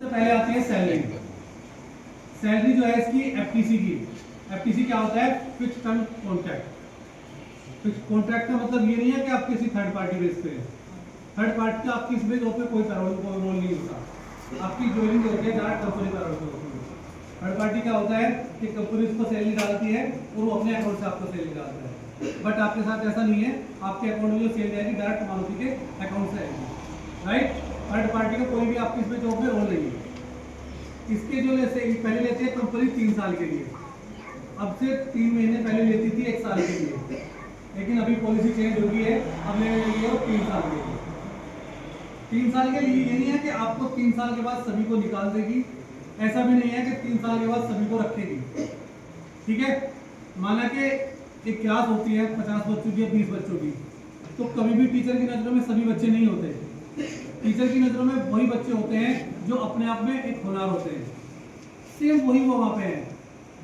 पहले आती है सैलरी। सैलरी जो है इसकी एफटीसी की। एफटीसी क्या होता है? Fix term contract. Fix contract का मतलब ये नहीं है कि आप किसी थर्ड पार्टी बेस पे हैं। थर्ड पार्टी का आपकी इसमें पे कोई रोल नहीं होता। आपकी ज्वाइनिंग होती है डायरेक्ट कंपनी का रोल होती है। थर्ड पार्टी क्या होता है कि कंपनी उसको सैलरी डालती है और वो अपने अकाउंट से आपको सैलरी डालता है। बट आपके साथ ऐसा नहीं है, आपके अकाउंट में जो सैलरी आएगी डायरेक्ट मारुति के अकाउंट से आएगी। राइट? थर्ड पार्टी का कोई भी आपकी इसमें जॉब में रोल नहीं है। इसके जो पहले लेते हैं कंपनी 3 साल के लिए, अब से 3 महीने पहले लेती थी 1 साल के लिए, लेकिन अभी पॉलिसी चेंज हो गई है, अब लेने लगी है 3 साल के लिए। 3 साल के लिए ये नहीं है कि आपको 3 साल के बाद सभी को निकाल देगी, ऐसा भी नहीं है कि 3 साल के बाद सभी को रखेगी। ठीक है? माना कि एक क्लास होती है 50 बच्चों की या 20 बच्चों की, तो कभी भी टीचर की नजरों में सभी बच्चे नहीं होते। टीचर की नजरों में वही बच्चे होते हैं जो अपने आप में एक होनहार होते हैं। सेम वही वो वहाँ पे है।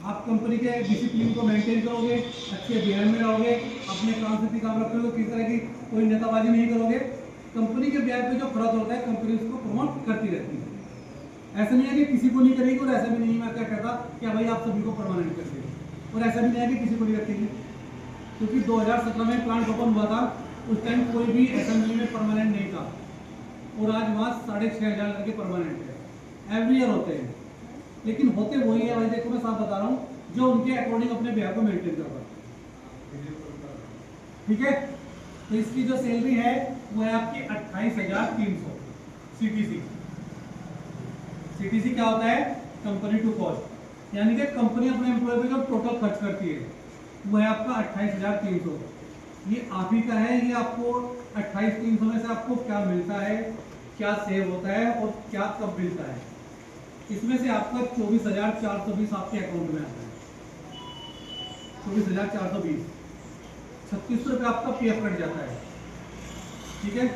आप कंपनी के डिसिप्लिन को मेंटेन करोगे, अच्छे बिहेव में रहोगे, अपने काम से काम रखोगे, किसी तरह की कोई नेताबाजी नहीं करोगे, कंपनी के बिहेव पे जो फर्क होता है कंपनी उसको प्रमोट करती रहती है। ऐसा नहीं है कि किसी को नहीं करेगी, और ऐसा भी नहीं मैं क्या कहता कि भाई आप सभी को परमानेंट कर देंगे, और ऐसा भी नहीं है कि किसी को नहीं रखेगी। क्योंकि 2017 में प्लांट ओपन हुआ था, उस टाइम कोई भी असेंबली में परमानेंट नहीं था, और आज वहाँ 6,500 लड़के परमानेंट है। एवरी ईयर होते हैं, लेकिन होते वही है भाई। देखो मैं साफ बता रहा हूँ, जो उनके अकॉर्डिंग अपने बिहार को मेंटेन कर रहा है। ठीक है? तो इसकी जो सैलरी है वो है आपकी 28,300 सीटीसी। सीटीसी क्या होता है? कंपनी टू कॉस्ट, यानी कि कंपनी अपने एम्प्लॉय पे जो टोटल खर्च करती है वो है आपका 28,300। ये आप ही का है। ये आपको 28,300 में से आपको क्या मिलता है, क्या सेव होता है और क्या कब मिलता है, इसमें से आपका 24,420 आपके अकाउंट में आता है। 24,420, 3600 रुपये आपका पीएफ कट जाता है। ठीक है?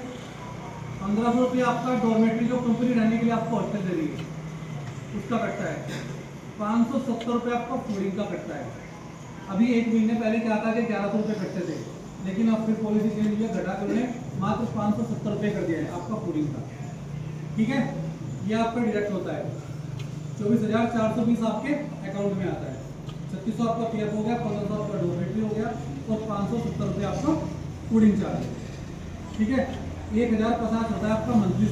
1500 रुपये आपका डॉर्मेटरी जो कंपनी रहने के लिए आपको हॉस्टल दे रही है उसका कटता है। 570 रुपये आपका फूडिंग का कटता है। अभी 1 महीने पहले क्या था कि 1100 रुपये कटते थे, लेकिन अब फिर पॉलिसी चेंज हुई है, घटा के उन्हें मात्र 570 रुपये कर दिया है आपका फूडिंग का। ठीक है? ये आपका डिडक्ट होता है। 24,420 आपके अकाउंट में आता है। 3600 आपका पीएफ हो गया, 1500 आपका डॉर्मेटरी हो गया, और 570 रुपये आपका फूडिंग चार्ज है। ठीक है? 1,050 होता है आपका मंथली।